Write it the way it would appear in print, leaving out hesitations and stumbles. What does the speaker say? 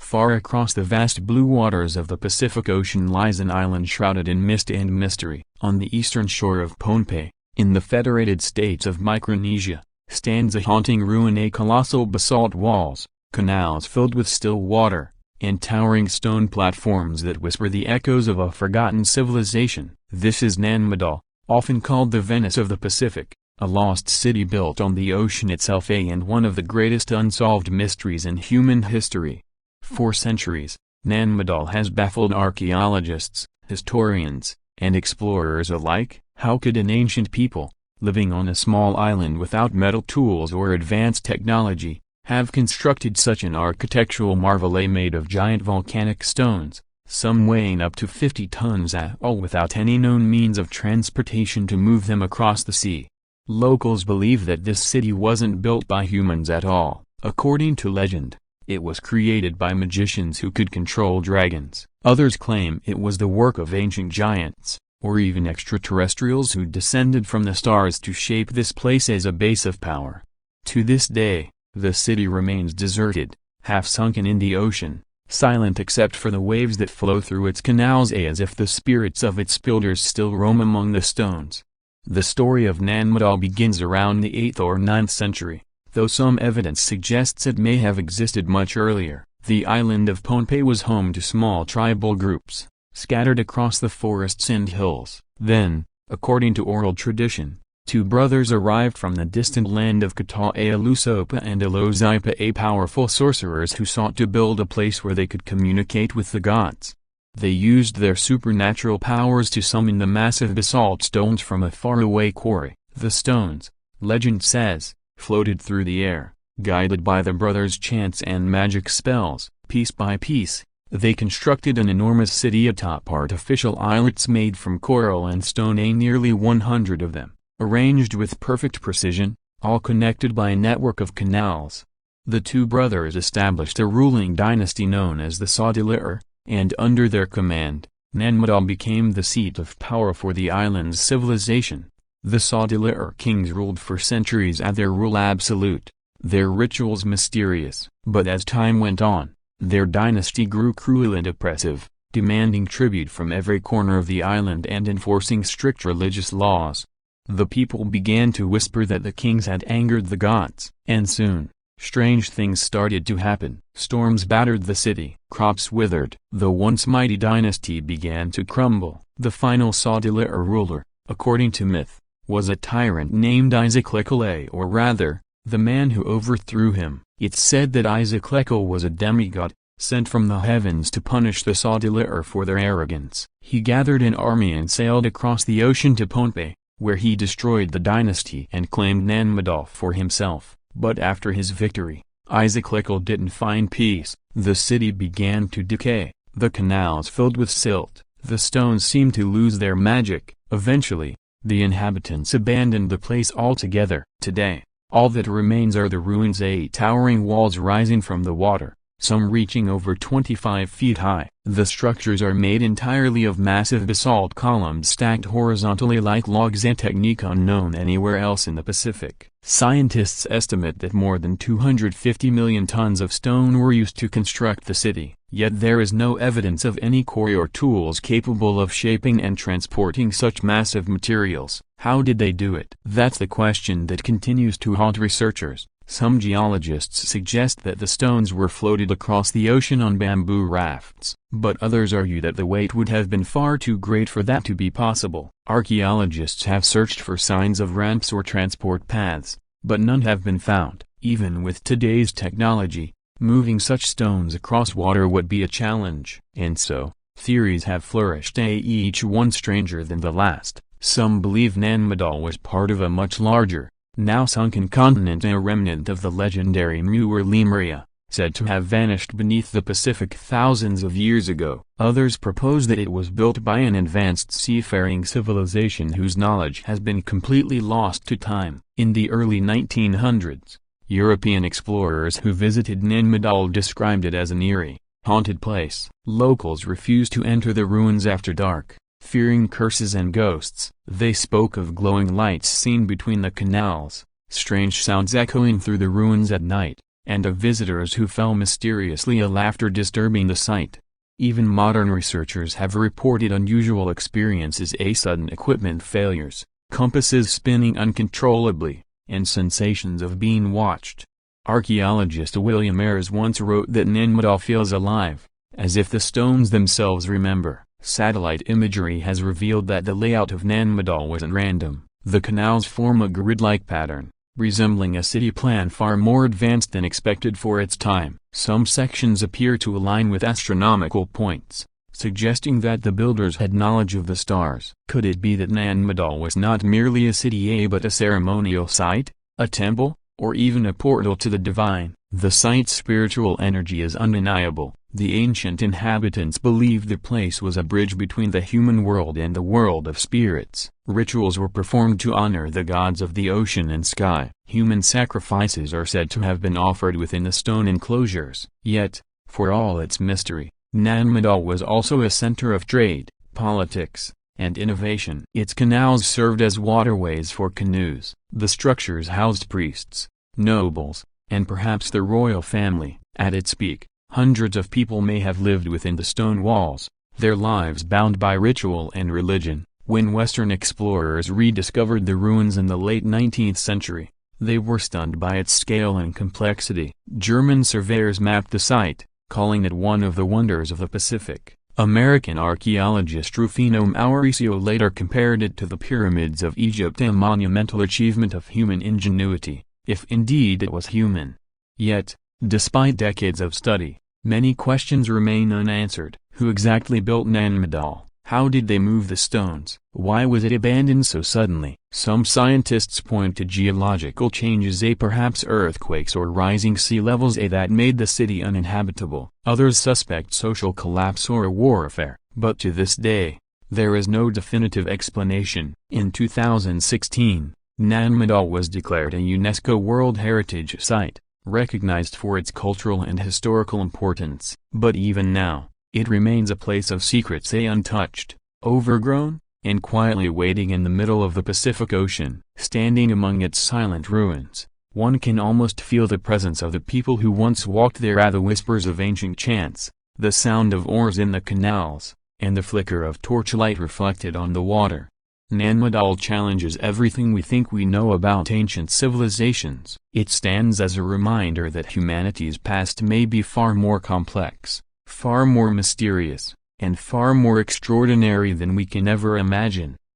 Far across the vast blue waters of the Pacific Ocean lies an island shrouded in mist and mystery. On the eastern shore of Pohnpei, in the Federated States of Micronesia, stands a haunting ruin, a colossal basalt walls, canals filled with still water, and towering stone platforms that whisper the echoes of a forgotten civilization. This is Nan Madol, often called the Venice of the Pacific, a lost city built on the ocean itself, and one of the greatest unsolved mysteries in human history. For centuries, Nan Madol has baffled archaeologists, historians, and explorers alike. How could an ancient people, living on a small island without metal tools or advanced technology, have constructed such an architectural marvel made of giant volcanic stones, some weighing up to 50 tons, all without any known means of transportation to move them across the sea? Locals believe that this city wasn't built by humans at all. According to legend, it was created by magicians who could control dragons. Others claim it was the work of ancient giants, or even extraterrestrials who descended from the stars to shape this place as a base of power. To this day, the city remains deserted, half sunken in the ocean, silent except for the waves that flow through its canals, as if the spirits of its builders still roam among the stones. The story of Nan Madol begins around the 8th or 9th century, though some evidence suggests it may have existed much earlier. The island of Pohnpei was home to small tribal groups, scattered across the forests and hills. Then, according to oral tradition, two brothers arrived from the distant land of Alusopa and Alozipa, powerful sorcerers who sought to build a place where they could communicate with the gods. They used their supernatural powers to summon the massive basalt stones from a faraway quarry. The stones, legend says, floated through the air, guided by the brothers' chants and magic spells. Piece by piece, they constructed an enormous city atop artificial islets made from coral and stone, nearly 100 of them, arranged with perfect precision, all connected by a network of canals. The two brothers established a ruling dynasty known as the Saudeleur, and under their command, Nan Madol became the seat of power for the island's civilization. The Saudeleur kings ruled for centuries, their rule absolute, their rituals mysterious. But as time went on, their dynasty grew cruel and oppressive, demanding tribute from every corner of the island and enforcing strict religious laws. The people began to whisper that the kings had angered the gods, and soon, strange things started to happen. Storms battered the city, crops withered. The once mighty dynasty began to crumble. The final Saudeleur ruler, according to myth, was a tyrant named Isaac-Lekel, or rather, the man who overthrew him. It's said that Isaac-Lekel was a demigod, sent from the heavens to punish the Saudeleur for their arrogance. He gathered an army and sailed across the ocean to Pohnpei, where he destroyed the dynasty and claimed Nan Madol for himself. But after his victory, Isaac-Lekel didn't find peace. The city began to decay, the canals filled with silt, the stones seemed to lose their magic. Eventually, the inhabitants abandoned the place altogether. Today, all that remains are the ruins, towering walls rising from the water, some reaching over 25 feet high. The structures are made entirely of massive basalt columns stacked horizontally like logs, a technique unknown anywhere else in the Pacific. Scientists estimate that more than 250 million tons of stone were used to construct the city, yet there is no evidence of any quarry or tools capable of shaping and transporting such massive materials. How did they do it? That's the question that continues to haunt researchers. Some geologists suggest that the stones were floated across the ocean on bamboo rafts, but others argue that the weight would have been far too great for that to be possible. Archaeologists have searched for signs of ramps or transport paths, but none have been found. Even with today's technology, moving such stones across water would be a challenge. And so, theories have flourished, each one stranger than the last. Some believe Nan Madol was part of a much larger, now sunken continent, a remnant of the legendary Muir Lemuria, said to have vanished beneath the Pacific thousands of years ago. Others propose that it was built by an advanced seafaring civilization whose knowledge has been completely lost to time. In the early 1900s, European explorers who visited Nan Madol described it as an eerie, haunted place. Locals refused to enter the ruins after dark, fearing curses and ghosts. They spoke of glowing lights seen between the canals, strange sounds echoing through the ruins at night, and of visitors who fell mysteriously ill after disturbing the site. Even modern researchers have reported unusual experiences: sudden equipment failures, compasses spinning uncontrollably, and sensations of being watched. Archaeologist William Ayres once wrote that Nan Madol feels alive, as if the stones themselves remember. Satellite imagery has revealed that the layout of Nan Madol wasn't random. The canals form a grid-like pattern, resembling a city plan far more advanced than expected for its time. Some sections appear to align with astronomical points, suggesting that the builders had knowledge of the stars. Could it be that Nan Madol was not merely a city but a ceremonial site, a temple, or even a portal to the divine? The site's spiritual energy is undeniable. The ancient inhabitants believed the place was a bridge between the human world and the world of spirits. Rituals were performed to honor the gods of the ocean and sky. Human sacrifices are said to have been offered within the stone enclosures. Yet, for all its mystery, Nan Madol was also a center of trade, politics, and innovation. Its canals served as waterways for canoes. The structures housed priests, nobles, and perhaps the royal family. At its peak, hundreds of people may have lived within the stone walls, their lives bound by ritual and religion. When Western explorers rediscovered the ruins in the late 19th century, they were stunned by its scale and complexity. German surveyors mapped the site, calling it one of the wonders of the Pacific. American archaeologist Rufino Mauricio later compared it to the pyramids of Egypt, a monumental achievement of human ingenuity, if indeed it was human. Yet, despite decades of study, many questions remain unanswered. Who exactly built Nan Madol? How did they move the stones? Why was it abandoned so suddenly? Some scientists point to geological changes, perhaps earthquakes or rising sea levels, that made the city uninhabitable. Others suspect social collapse or warfare. But to this day, there is no definitive explanation. In 2016, Nan Madol was declared a UNESCO World Heritage Site, recognized for its cultural and historical importance. But even now, it remains a place of secrets, untouched, overgrown, and quietly waiting in the middle of the Pacific Ocean. Standing among its silent ruins, one can almost feel the presence of the people who once walked there. The whispers of ancient chants, the sound of oars in the canals, and the flicker of torchlight reflected on the water. Nan Madol challenges everything we think we know about ancient civilizations. It stands as a reminder that humanity's past may be far more complex, far more mysterious, and far more extraordinary than we can ever imagine.